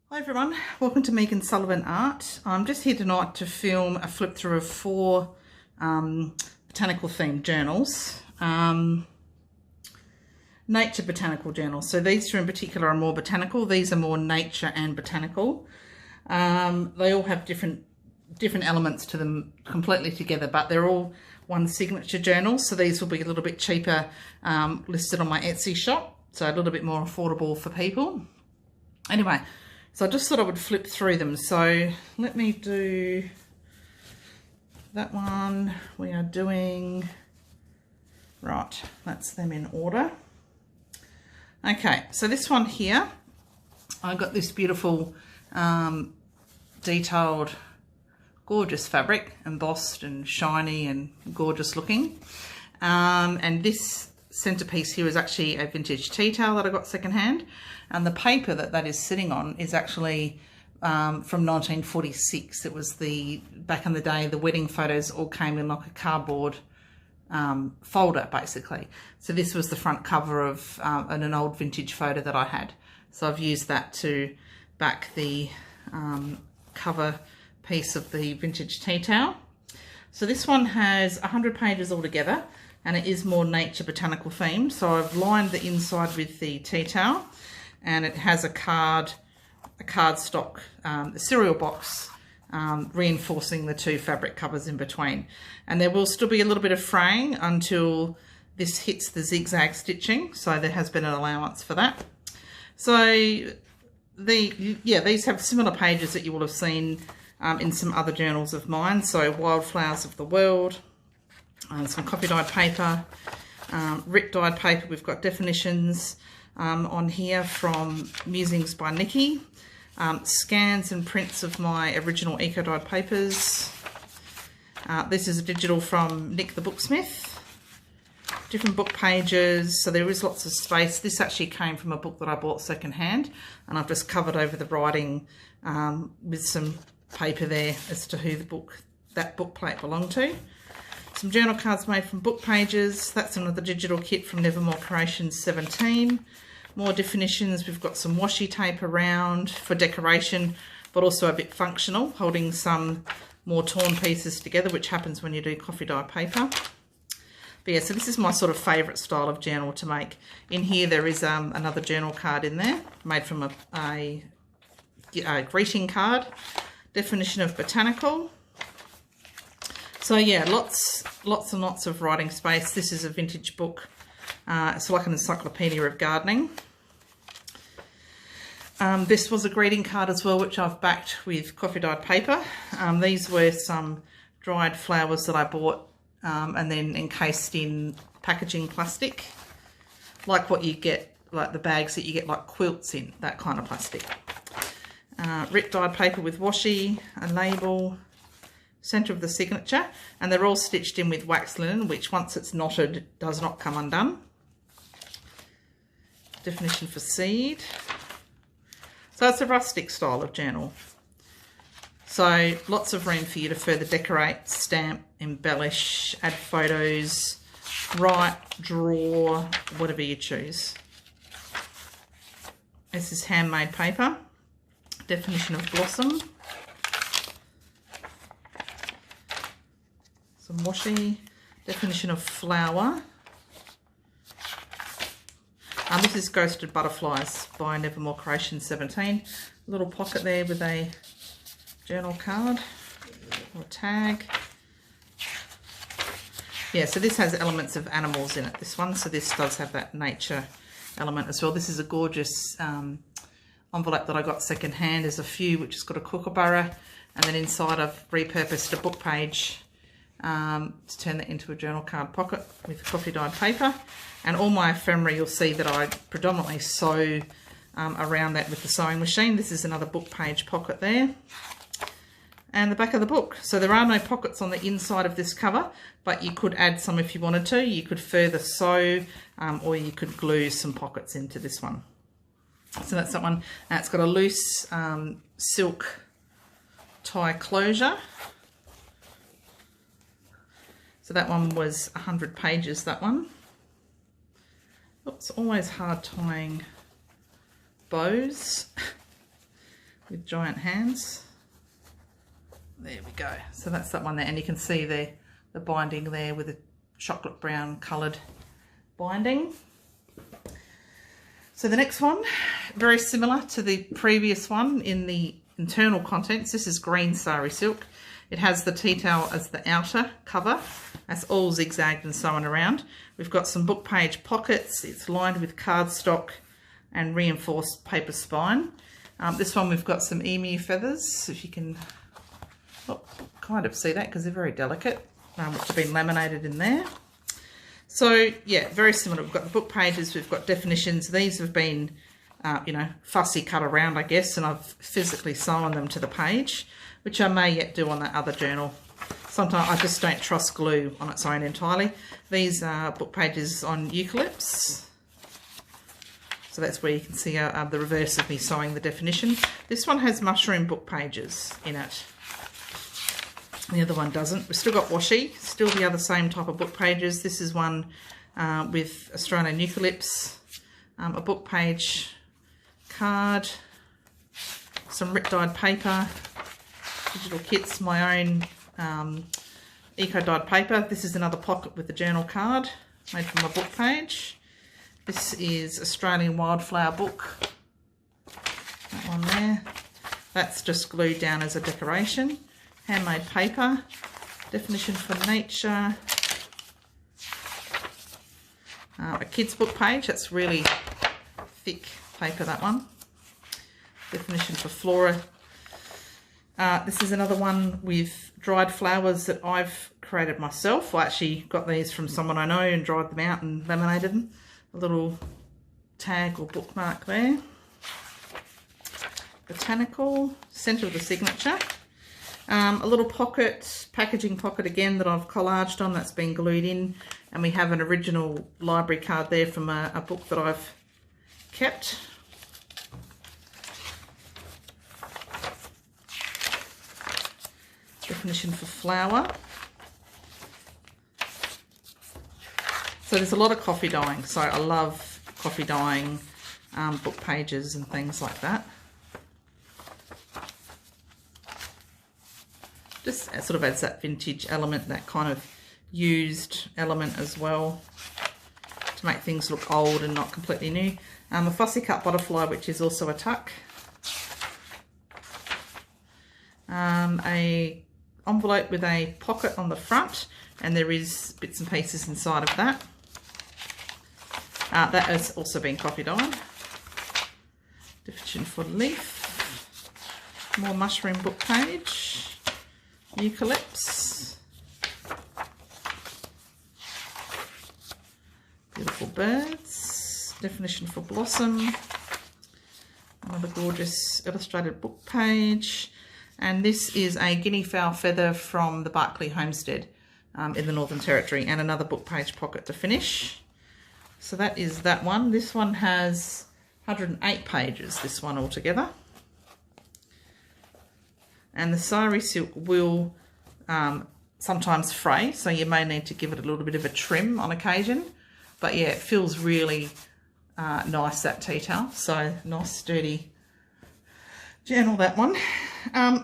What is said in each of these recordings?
Hi everyone, welcome to Megan Sullivan Art. I'm just here tonight to film a flip through of 4 botanical themed journals. Nature botanical journals. So these 2 in particular are more botanical. These are more nature and botanical. They all have different elements to them completely together, but they're all one signature journal. So these will be a little bit cheaper, listed on my Etsy shop. So a little bit more affordable for people. Anyway. So I just thought I would flip through them. So let me do that one. We are doing, right, that's them in order. Okay, so this one here, I got this beautiful detailed, gorgeous fabric, embossed and shiny and gorgeous looking. And this centerpiece here is actually a vintage tea towel that I got secondhand, and the paper that is sitting on is actually from 1946. It was back in the day, the wedding photos all came in like a cardboard folder basically. So this was the front cover of an old vintage photo that I had. So I've used that to back the cover piece of the vintage tea towel. So this one has 100 pages altogether, and it is more nature botanical themed. So I've lined the inside with the tea towel, and it has a cardstock, a cereal box, reinforcing the 2 fabric covers in between. And there will still be a little bit of fraying until this hits the zigzag stitching. So there has been an allowance for that. So these have similar pages that you will have seen in some other journals of mine. So Wildflowers of the World, some copy dyed paper, Rit dyed paper. We've got definitions on here from Musings by Nikki, scans and prints of my original eco dyed papers. This is a digital from Nick the Booksmith. Different book pages, so there is lots of space. This actually came from a book that I bought secondhand, and I've just covered over the writing with some paper there as to who that book plate belonged to. Some journal cards made from book pages. That's another digital kit from Nevermore Creations 17. More definitions. We've got some washi tape around for decoration, but also a bit functional, holding some more torn pieces together, which happens when you do coffee dye paper. But yeah, so this is my sort of favourite style of journal to make. In here there is another journal card in there, made from a greeting card. Definition of botanical. So yeah, lots and lots of writing space. This is a vintage book. It's like an encyclopedia of gardening. This was a greeting card as well, which I've backed with coffee dyed paper. These were some dried flowers that I bought and then encased in packaging plastic, like what you get, like the bags that you get like quilts in, that kind of plastic. Rit dyed paper with washi, a label, centre of the signature, and they're all stitched in with wax linen, which once it's knotted does not come undone. Definition for seed. So it's a rustic style of journal. So lots of room for you to further decorate, stamp, embellish, add photos, write, draw, whatever you choose. This is handmade paper. Definition of blossom. Some washi. Definition of flower. This is Ghosted Butterflies by Nevermore Creations 17. A little pocket there with a journal card or tag. Yeah, so this has elements of animals in it, this one. So this does have that nature element as well. This is a gorgeous envelope that I got secondhand. There's a few which has got a kookaburra, and then inside I've repurposed a book page to turn that into a journal card pocket with coffee dyed paper. And all my ephemera, you'll see that I predominantly sew around that with the sewing machine. This is another book page pocket there, and the back of the book. So there are no pockets on the inside of this cover, but you could add some if you wanted to. You could further sew or you could glue some pockets into this one. So that's that one. It's got a loose silk tie closure. So that one was 100 pages, that one. It's always hard tying bows with giant hands. There we go. So that's that one there, and you can see the binding there with a chocolate brown coloured binding. So the next one, very similar to the previous one in the internal contents. This is green sari silk. It has the tea towel as the outer cover. That's all zigzagged and sewn around. We've got some book page pockets. It's lined with cardstock and reinforced paper spine. This one we've got some emu feathers, if you can kind of see that because they're very delicate, which have been laminated in there. So yeah, very similar. We've got the book pages, we've got definitions. These have been, you know, fussy cut around, I guess, and I've physically sewn them to the page, which I may yet do on that other journal. Sometimes I just don't trust glue on its own entirely. These are book pages on eucalypts. So that's where you can see the reverse of me sewing the definition. This one has mushroom book pages in it. The other one doesn't. We've still got washi, still the other same type of book pages. This is one with Australian eucalypts, a book page card, some rip-dyed paper, digital kits, my own eco-dyed paper. This is another pocket with the journal card made from a book page. This is Australian wildflower book, that one there. That's just glued down as a decoration. Handmade paper, definition for nature, a kid's book page. That's really thick paper, that one. Definition for flora. This is another one with dried flowers that I've created myself. I actually got these from someone I know and dried them out and laminated them. A little tag or bookmark there. Botanical, centre of the signature. A little pocket, packaging pocket again that I've collaged on, that's been glued in, and we have an original library card there from a book that I've kept. Definition for flower. So there's a lot of coffee dyeing, so I love coffee dyeing book pages and things like that. Just sort of adds that vintage element, that kind of used element as well, to make things look old and not completely new. A fussy cut butterfly, which is also a tuck. A envelope with a pocket on the front, and there is bits and pieces inside of that. That has also been coffee dyed. Definition for leaf. More mushroom book page. Eucalypts. Beautiful birds. Definition for blossom. Another gorgeous illustrated book page. And this is a guinea fowl feather from the Barclay Homestead in the Northern Territory, and another book page pocket to finish. So that is that one. This one has 108 pages, this one altogether. And the sari silk will sometimes fray, so you may need to give it a little bit of a trim on occasion. But yeah, it feels really nice, that tea towel. So nice, sturdy journal, that one.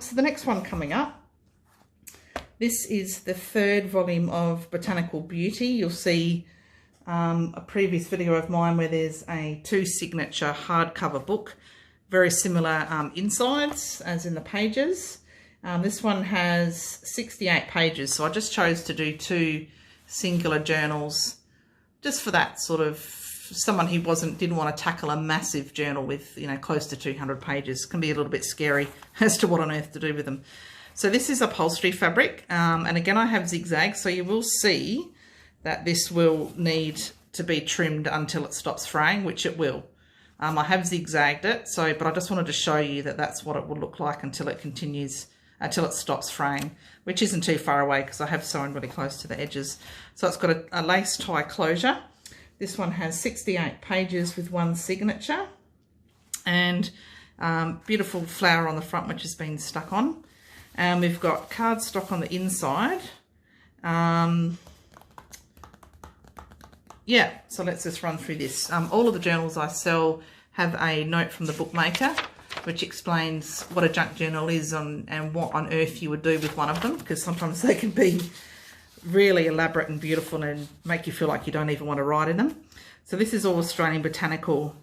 So the next one coming up, this is the third volume of Botanical Beauty. You'll see a previous video of mine where there's a 2 signature hardcover book, very similar insides as in the pages. This one has 68 pages, so I just chose to do 2 singular journals just for that sort of someone who didn't want to tackle a massive journal with, you know, close to 200 pages. It can be a little bit scary as to what on earth to do with them. So this is upholstery fabric, and again I have zigzags, so you will see that this will need to be trimmed until it stops fraying, which it will. I have zigzagged it, but I just wanted to show you that that's what it will look like until it stops fraying, which isn't too far away because I have sewn really close to the edges. So it's got a lace tie closure. This one has 68 pages with 1 signature, and beautiful flower on the front which has been stuck on. And we've got cardstock on the inside. Yeah, so let's just run through this. All of the journals I sell have a note from the bookmaker which explains what a junk journal is and what on earth you would do with one of them, because sometimes they can be really elaborate and beautiful and make you feel like you don't even want to write in them. So this is all Australian botanical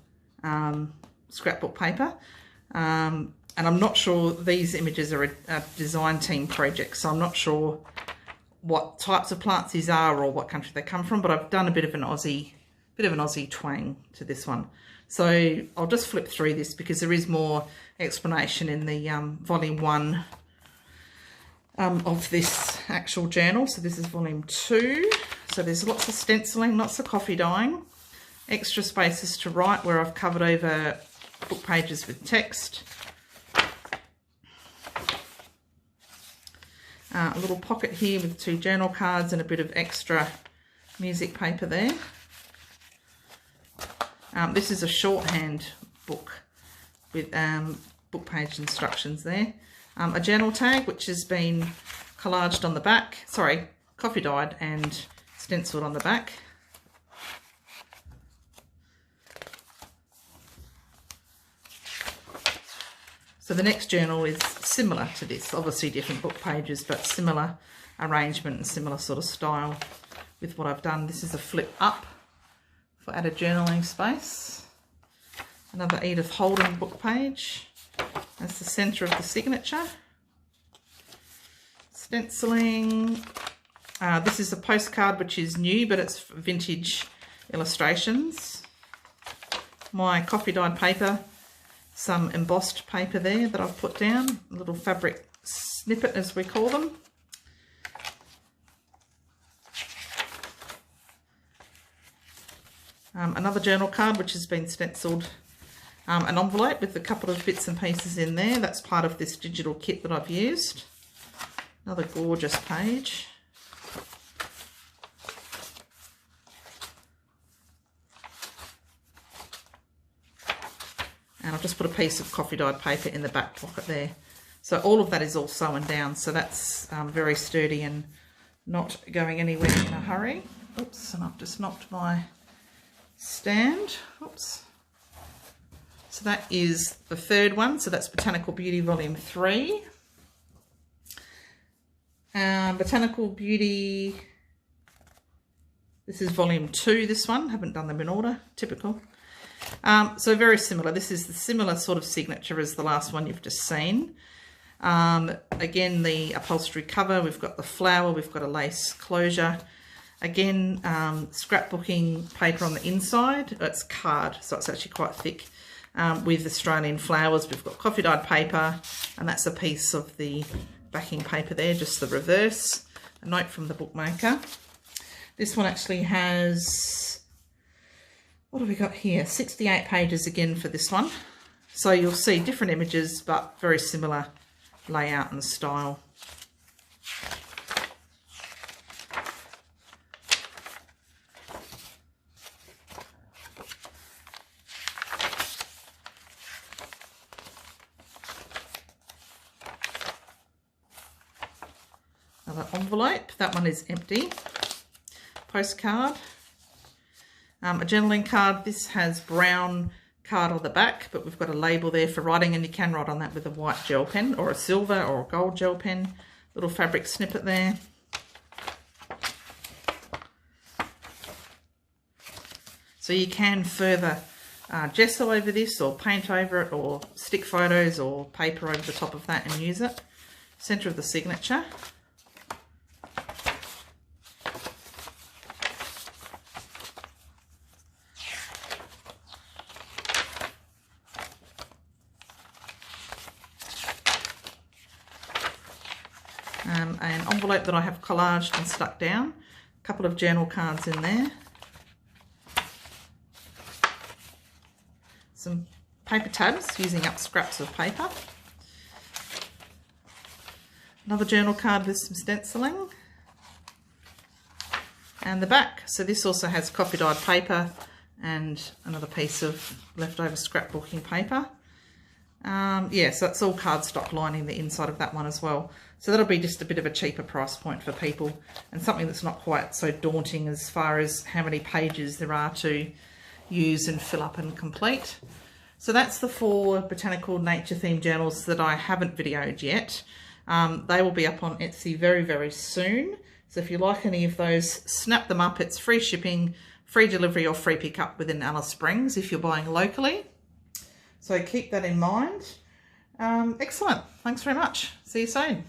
scrapbook paper. And I'm not sure, these images are a design team project, so I'm not sure what types of plants these are or what country they come from, but I've done a bit of an Aussie twang to this one. So I'll just flip through this because there is more explanation in the volume 1 of this actual journal. So this is volume 2. So there's lots of stenciling, lots of coffee dyeing, extra spaces to write where I've covered over book pages with text. A little pocket here with 2 journal cards and a bit of extra music paper there. This is a shorthand book with book page instructions there. A journal tag which has been collaged on the back, sorry, coffee dyed and stenciled on the back. So the next journal is similar to this, obviously different book pages, but similar arrangement and similar sort of style with what I've done. This is a flip up for added journaling space. Another Edith Holden book page. That's the centre of the signature. Stenciling. This is a postcard which is new, but it's vintage illustrations. My coffee dyed paper. Some embossed paper there that I've put down, a little fabric snippet as we call them. Another journal card which has been stenciled, an envelope with a couple of bits and pieces in there. That's part of this digital kit that I've used. Another gorgeous page. And I've just put a piece of coffee dyed paper in the back pocket there. So all of that is all sewn down. So that's very sturdy and not going anywhere in a hurry. Oops, and I've just knocked my stand. Oops. So that is the third one. So that's Botanical Beauty Volume 3. Botanical Beauty, this is Volume 2, this one. Haven't done them in order, typical. So very similar. This is the similar sort of signature as the last one you've just seen. Again, the upholstery cover, we've got the flower, we've got a lace closure. Again, scrapbooking paper on the inside. It's card, so it's actually quite thick. With Australian flowers, we've got coffee dyed paper, and that's a piece of the backing paper there, just the reverse. A note from the bookmaker. This one actually has, what have we got here? 68 pages again for this one. So you'll see different images, but very similar layout and style. Another envelope, that one is empty. Postcard. A journaling card, this has brown card on the back, but we've got a label there for writing, and you can write on that with a white gel pen or a silver or a gold gel pen. Little fabric snippet there. So you can further gesso over this or paint over it or stick photos or paper over the top of that and use it. Centre of the signature. An envelope that I have collaged and stuck down, a couple of journal cards in there, some paper tabs using up scraps of paper, another journal card with some stenciling, and the back. So this also has coffee dyed paper and another piece of leftover scrapbooking paper. Yeah, so that's all cardstock lining the inside of that one as well. So that'll be just a bit of a cheaper price point for people and something that's not quite so daunting as far as how many pages there are to use and fill up and complete. So that's the 4 botanical nature themed journals that I haven't videoed yet. They will be up on Etsy very, very soon. So if you like any of those, snap them up. It's free shipping, free delivery or free pickup within Alice Springs if you're buying locally. So keep that in mind. Excellent. Thanks very much. See you soon.